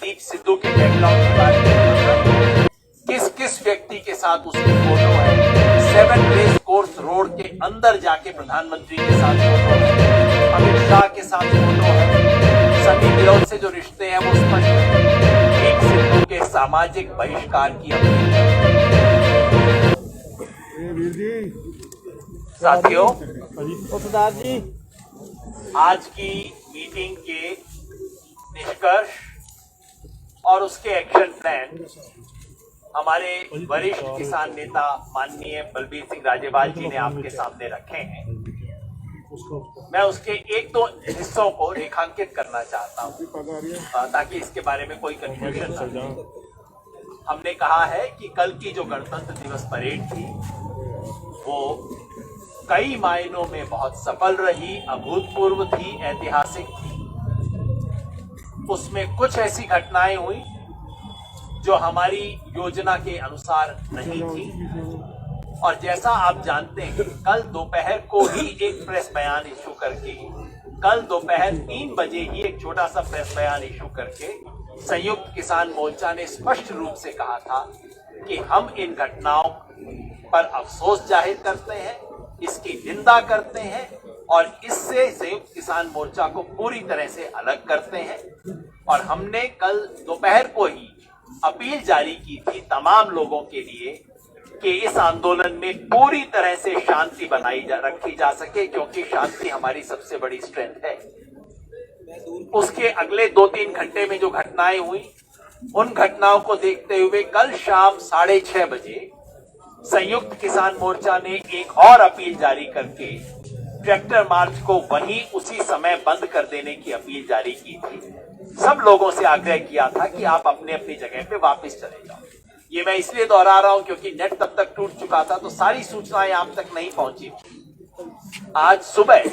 दीप सिद्धू के बैकग्राउंड के बारे में किस किस व्यक्ति के साथ उसकी फोटो है। 7 रेस कोर्स रोड के अंदर जाके प्रधानमंत्री के साथ फोटो है, अमित शाह के साथ फोटो है, सनी देओल से जो रिश्ते हैं वो स्पष्ट है। दीप सिद्धू के सामाजिक बहिष्कार की अपील। साथियों, आज की मीटिंग के निष्कर्ष और उसके एक्शन प्लान हमारे वरिष्ठ किसान नेता माननीय बलबीर सिंह राजेवाल जी ने आपके सामने रखे हैं। मैं उसके एक दो हिस्सों को रेखांकित करना चाहता हूं ताकि इसके बारे में कोई कंफ्यूजन न हो। हमने कहा है कि कल की जो गणतंत्र दिवस परेड थी वो कई मायनों में बहुत सफल रही, अभूतपूर्व थी, ऐतिहासिक थी। उसमें कुछ ऐसी घटनाएं हुई जो हमारी योजना के अनुसार नहीं थी, और जैसा आप जानते हैं कल दोपहर को ही एक प्रेस बयान इशू करके, कल दोपहर 3 बजे ही एक छोटा सा प्रेस बयान इशू करके संयुक्त किसान मोर्चा ने स्पष्ट रूप से कहा था कि हम इन घटनाओं पर अफसोस जाहिर करते हैं, इसकी निंदा करते हैं और इससे संयुक्त किसान मोर्चा को पूरी तरह से अलग करते हैं। और हमने कल दोपहर को ही अपील जारी की थी तमाम लोगों के लिए कि इस आंदोलन में पूरी तरह से शांति रखी जा सके, क्योंकि शांति हमारी सबसे बड़ी स्ट्रेंथ है। उसके अगले 2-3 घंटे में जो घटनाएं हुई, उन घटनाओं को देखते हुए कल शाम 6:30 बजे संयुक्त किसान मोर्चा ने एक और अपील जारी करके ट्रैक्टर मार्च को वहीं उसी समय बंद कर देने की अपील जारी की थी। सब लोगों से आग्रह किया था कि आप अपने अपनी जगह पे वापस चले जाओ। ये मैं इसलिए दोहरा रहा हूं क्योंकि नेट तब तक टूट चुका था, तो सारी सूचनाएं आप तक नहीं पहुंची। आज सुबह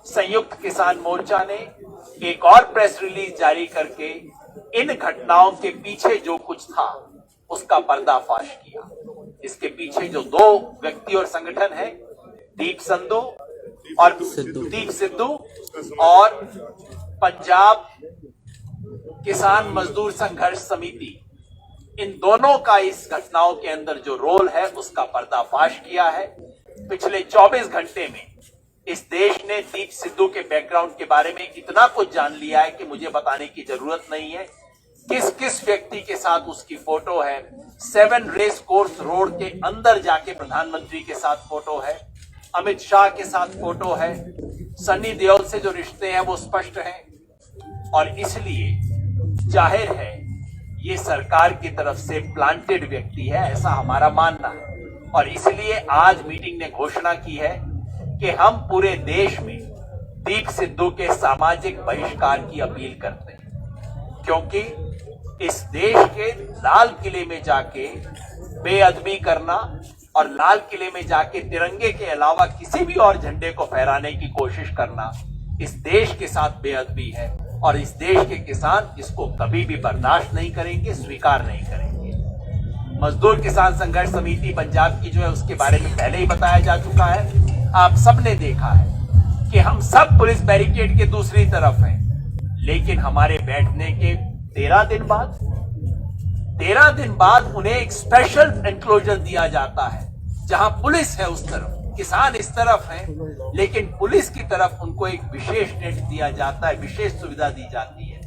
संयुक्त किसान मोर्चा ने एक और प्रेस रिलीज जारी करके इन घटनाओं के पीछे जो कुछ था उसका पर्दाफाश किया। इसके पीछे जो 2 व्यक्ति और संगठन है, दीप सिद्धू और पंजाब किसान मजदूर संघर्ष समिति, इन दोनों का इस घटनाओं के अंदर जो रोल है उसका पर्दाफाश किया है। पिछले 24 घंटे में इस देश ने दीप सिद्धू के बैकग्राउंड के बारे में इतना कुछ जान लिया है कि मुझे बताने की जरूरत नहीं है। किस किस व्यक्ति के साथ उसकी फोटो है, 7 रेस कोर्स रोड के अंदर जाके प्रधानमंत्री के साथ फोटो है, अमित शाह के साथ फोटो है, सनी देओल से जो रिश्ते हैं वो स्पष्ट हैं। और इसलिए जाहिर है ये सरकार की तरफ से प्लांटेड व्यक्ति है, ऐसा हमारा मानना है। और इसलिए आज मीटिंग ने घोषणा की है कि हम पूरे देश में दीप सिद्धू के सामाजिक बहिष्कार की अपील करते हैं, क्योंकि इस देश के लाल किले में जाके बेअदबी करना और लाल किले में जाके तिरंगे के अलावा किसी भी और झंडे को फहराने की कोशिश करना इस देश के साथ बेअदबी है, और इस देश के किसान इसको कभी भी बर्दाश्त नहीं करेंगे, स्वीकार नहीं करेंगे। मजदूर किसान संघर्ष समिति पंजाब की जो है उसके बारे में पहले ही बताया जा चुका है। आप सबने देखा है कि हम सब पुलिस बैरिकेड के दूसरी तरफ हैं, लेकिन हमारे बैठने के 13 दिन बाद उन्हें एक स्पेशल एनक्लोजर दिया जाता है, जहां पुलिस है उस तरफ, किसान इस तरफ है, लेकिन पुलिस की तरफ उनको एक विशेष नेट दिया जाता है, विशेष सुविधा दी जाती है।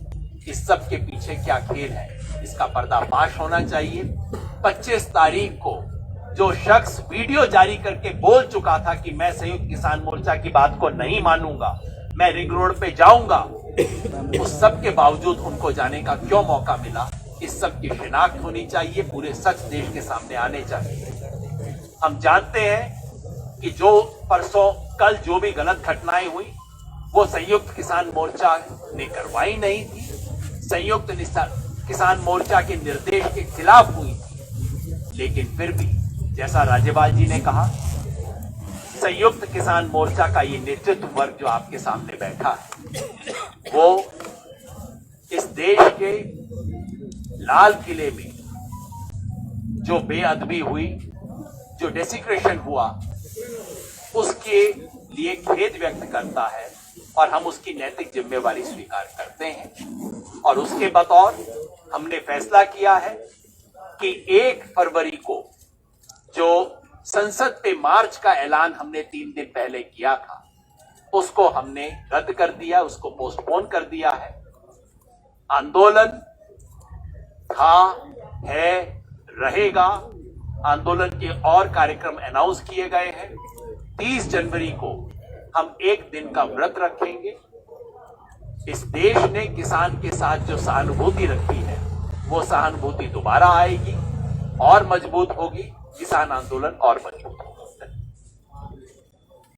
इस सब के पीछे क्या खेल है, इसका पर्दाफाश होना चाहिए। 25 तारीख को जो शख्स वीडियो जारी करके बोल चुका था कि मैं संयुक्त किसान मोर्चा की बात को नहीं मानूंगा, मैं रिंग रोड पे जाऊंगा, उस सब के बावजूद उनको जाने का क्यों मौका मिला, इस सब की शिनाख्त होनी चाहिए, पूरे सच देश के सामने आने चाहिए। हम जानते हैं कि जो परसों कल जो भी गलत घटनाएं हुई वो संयुक्त किसान मोर्चा ने करवाई नहीं थी, संयुक्त किसान मोर्चा के निर्देश के खिलाफ हुई थी। लेकिन फिर भी जैसा राजेवाल जी ने कहा, संयुक्त किसान मोर्चा का ये नेतृत्व वर्ग जो आपके सामने बैठा है वो इस देश के लाल किले में जो बेअदबी हुई, जो डेसिक्रेशन हुआ, उसके लिए खेद व्यक्त करता है और हम उसकी नैतिक जिम्मेवारी स्वीकार करते हैं। और उसके बतौर हमने फैसला किया है कि 1 फरवरी को जो संसद पे मार्च का ऐलान हमने 3 दिन पहले किया था, उसको हमने रद्द कर दिया, उसको पोस्टपोन कर दिया है। आंदोलन था, है, रहेगा। आंदोलन के और कार्यक्रम अनाउंस किए गए हैं। 30 जनवरी को हम 1 दिन का व्रत रखेंगे। इस देश ने किसान के साथ जो सहानुभूति रखी है, वो सहानुभूति दोबारा आएगी और मजबूत होगी। किसान आंदोलन और मजबूत